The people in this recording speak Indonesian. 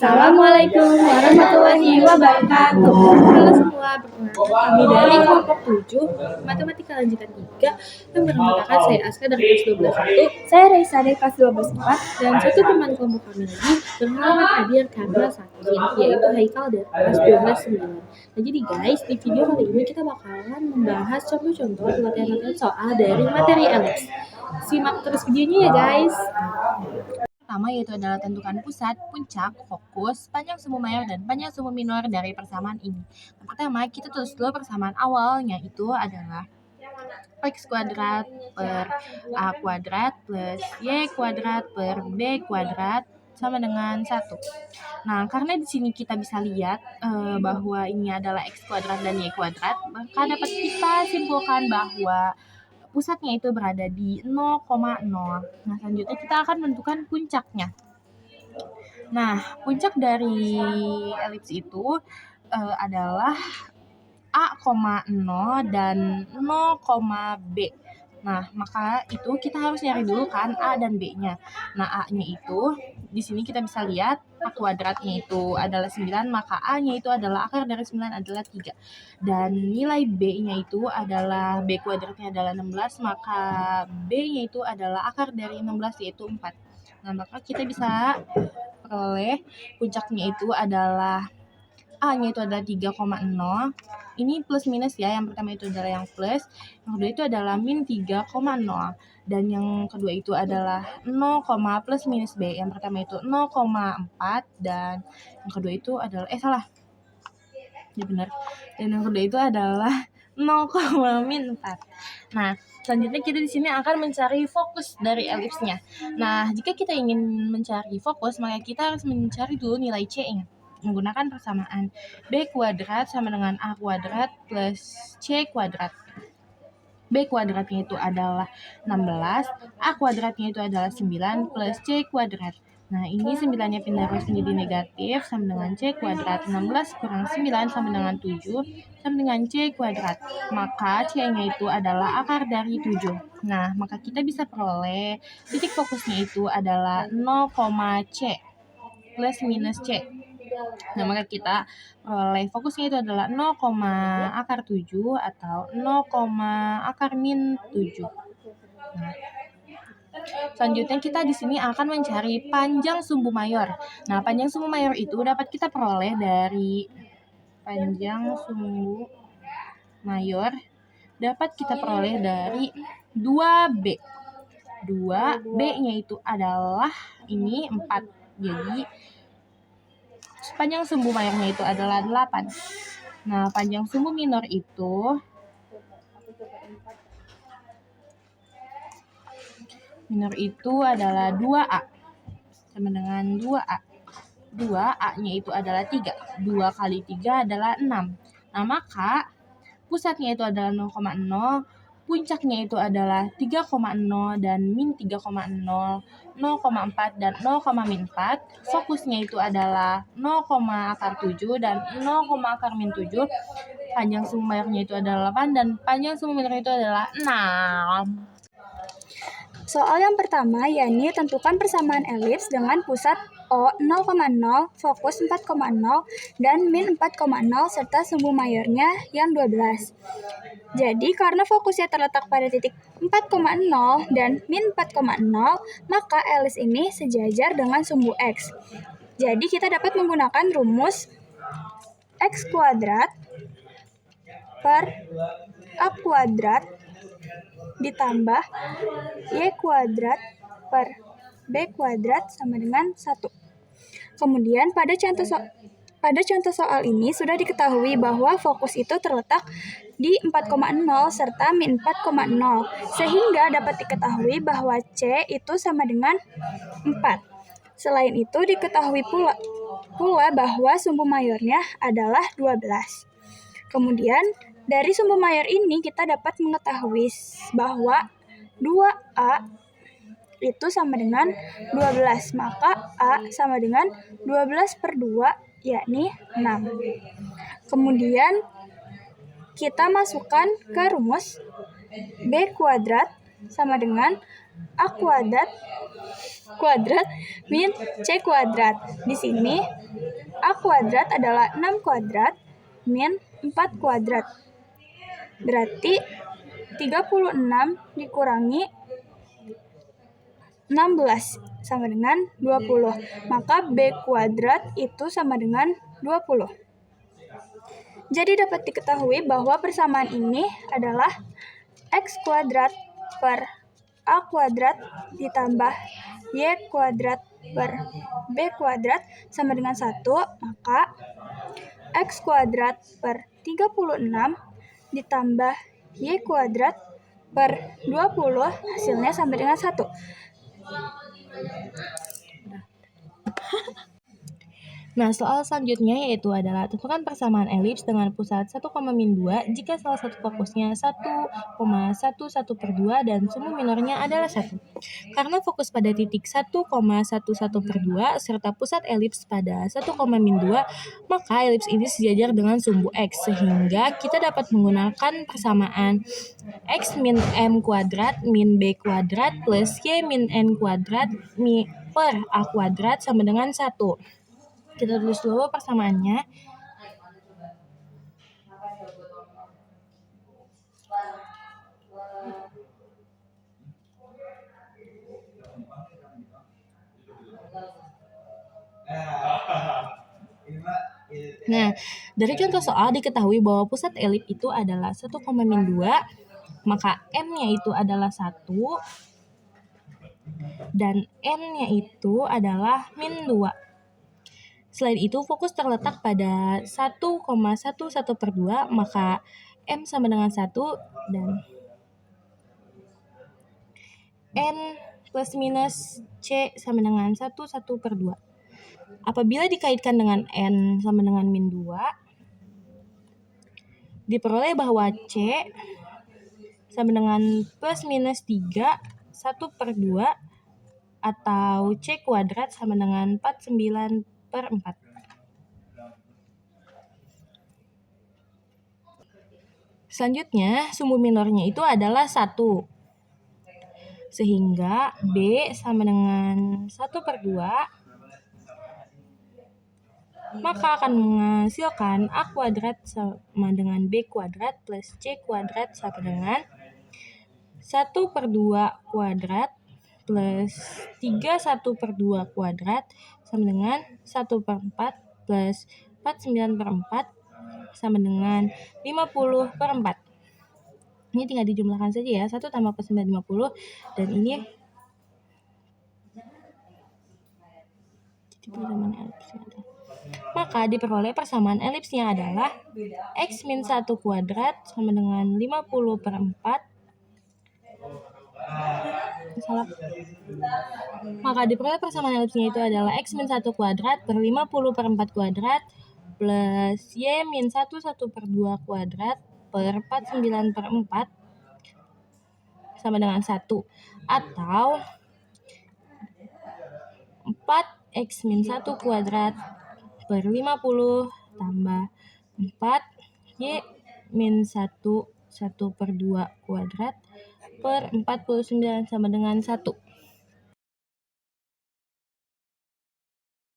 Assalamualaikum warahmatullahi wabarakatuh. Halo semua, perkenalkan kami dari kelompok 7 Matematika Lanjutan 3 yang beranggotakan saya Aska dari kelas 12 1, Saya Raisa dari kelas 12 4, dan satu teman kelompok kami lagi bernama hadir karena sakit, yaitu Haikal dari kelas 12 9. Nah jadi guys, di video kali ini kita bakalan membahas contoh-contoh latihan-latihan soal dari materi elips. Simak terus videonya ya guys. Pertama yaitu adalah tentukan pusat, puncak, fokus, panjang sumbu mayor, dan panjang sumbu minor dari persamaan ini. Yang pertama, kita tulis dulu persamaan awalnya itu adalah x kuadrat per a kuadrat plus y kuadrat per b kuadrat sama dengan 1. Nah, karena di sini kita bisa lihat bahwa ini adalah x kuadrat dan y kuadrat, maka dapat kita simpulkan bahwa pusatnya itu berada di 0,0. Nah, selanjutnya kita akan menentukan puncaknya. Nah, puncak dari elips itu adalah A, 0 dan 0,B. Nah, maka itu kita harus nyari dulu kan A dan B-nya. Nah, A-nya itu di sini kita bisa lihat A kuadratnya itu adalah 9, maka A-nya itu adalah akar dari 9 adalah 3. Dan nilai B-nya itu adalah B kuadratnya adalah 16, maka B-nya itu adalah akar dari 16 yaitu 4. Nah, maka kita bisa peroleh puncaknya itu adalah A-nya itu adalah 3,0. Ini plus minus ya, yang pertama itu adalah yang plus, yang kedua itu adalah min 3,0. Dan yang kedua itu adalah 0, plus minus B. Yang pertama itu 0,4 dan yang kedua itu adalah ya benar. Dan yang kedua itu adalah 0,-4. Nah, selanjutnya kita di sini akan mencari fokus dari elipsnya. Nah, jika kita ingin mencari fokus, maka kita harus mencari dulu nilai C-nya menggunakan persamaan B kuadrat sama dengan A kuadrat plus C kuadrat. B kuadratnya itu adalah 16, A kuadratnya itu adalah 9 plus C kuadrat. Nah, ini 9-nya pindah terus menjadi negatif sama dengan C kuadrat. 16 kurang 9 sama dengan 7 sama dengan C kuadrat. Maka C-nya itu adalah akar dari 7. Nah, maka kita bisa peroleh titik fokusnya itu adalah 0, C plus minus C. Nah, maka kita peroleh fokusnya itu adalah 0, akar 7 atau 0, akar min 7. Nah, selanjutnya kita di sini akan mencari panjang sumbu mayor. Nah, panjang sumbu mayor itu dapat kita peroleh dari panjang sumbu mayor dapat kita peroleh dari 2B. 2B-nya itu adalah ini 4. Jadi panjang sumbu mayornya itu adalah 8. Nah, panjang sumbu minor itu adalah 2A. Sama dengan 2A. 2A-nya itu adalah 3. 2 kali 3 adalah 6. Nah, maka pusatnya itu adalah 0,0, puncaknya itu adalah 3,0 dan min 3,0, 0,4 dan 0,4. Fokusnya itu adalah 0, akar 7 dan 0, akar min 7. Panjang sumbu mayornya itu adalah 8 dan panjang sumbu minornya itu adalah 6. Soal yang pertama yakni tentukan persamaan elips dengan pusat O 0,0, fokus 4,0, dan min 4,0 serta sumbu mayornya yang 12. Jadi karena fokusnya terletak pada titik 4,0 dan min 4,0, maka elips ini sejajar dengan sumbu X. Jadi kita dapat menggunakan rumus X kuadrat per A kuadrat ditambah Y kuadrat per B kuadrat sama dengan 1. Kemudian pada contoh soal ini sudah diketahui bahwa fokus itu terletak di 4,0 serta min 4,0, sehingga dapat diketahui bahwa C itu sama dengan 4. Selain itu diketahui pula bahwa sumbu mayornya adalah 12. Kemudian dari sumbu mayor ini kita dapat mengetahui bahwa 2A itu sama dengan 12, maka A sama dengan 12 per 2, yakni 6. Kemudian kita masukkan ke rumus B kuadrat sama dengan A kuadrat min C kuadrat. Di sini A kuadrat adalah 6 kuadrat min 4 kuadrat. Berarti 36 dikurangi 16 sama dengan 20. Maka B kuadrat itu sama dengan 20. Jadi dapat diketahui bahwa persamaan ini adalah X kuadrat per A kuadrat ditambah Y kuadrat per B kuadrat sama dengan 1, maka X kuadrat per 36 ditambah Y kuadrat per 20 hasilnya sama dengan 1. Nah, soal selanjutnya yaitu adalah tentukan persamaan elips dengan pusat 1,2 jika salah satu fokusnya 1,11/2 dan sumbu minornya adalah 1. Karena fokus pada titik 1,11/2 serta pusat elips pada 1,2, maka elips ini sejajar dengan sumbu X, sehingga kita dapat menggunakan persamaan X min M kuadrat min B kuadrat plus Y min N kuadrat per A kuadrat sama dengan 1. Kita tulis dulu persamaannya. Nah, dari contoh soal diketahui bahwa pusat elip itu adalah 1,2, maka M-nya itu adalah 1 dan N-nya itu adalah min 2. Selain itu, fokus terletak pada 1,11/2, maka M sama dengan 1 dan N plus minus C sama dengan 1/2. Apabila dikaitkan dengan N sama dengan min 2, diperoleh bahwa C sama dengan plus minus 3, 1/2, atau C kuadrat sama dengan 49/4. Selanjutnya, sumbu minornya itu adalah 1. Sehingga B sama dengan 1/2, maka akan menghasilkan A kuadrat sama dengan B kuadrat plus C kuadrat sama dengan 1/2 kuadrat plus 3 1/2 kuadrat sama dengan 1/4 plus 49/4 sama dengan 50/4. Ini tinggal dijumlahkan saja ya, 1 tambah 49 50, dan ini maka diperoleh persamaan elipsnya adalah X min 1 kuadrat sama dengan 50/4. Maka diperoleh persamaan elipsnya itu adalah X min 1 kuadrat per 50/4 kuadrat plus Y min 1/2 kuadrat per 49/4 sama dengan 1. Atau 4X min 1 kuadrat per 50 tambah 4 Y min 1/2 kuadrat per 49 sama dengan 1.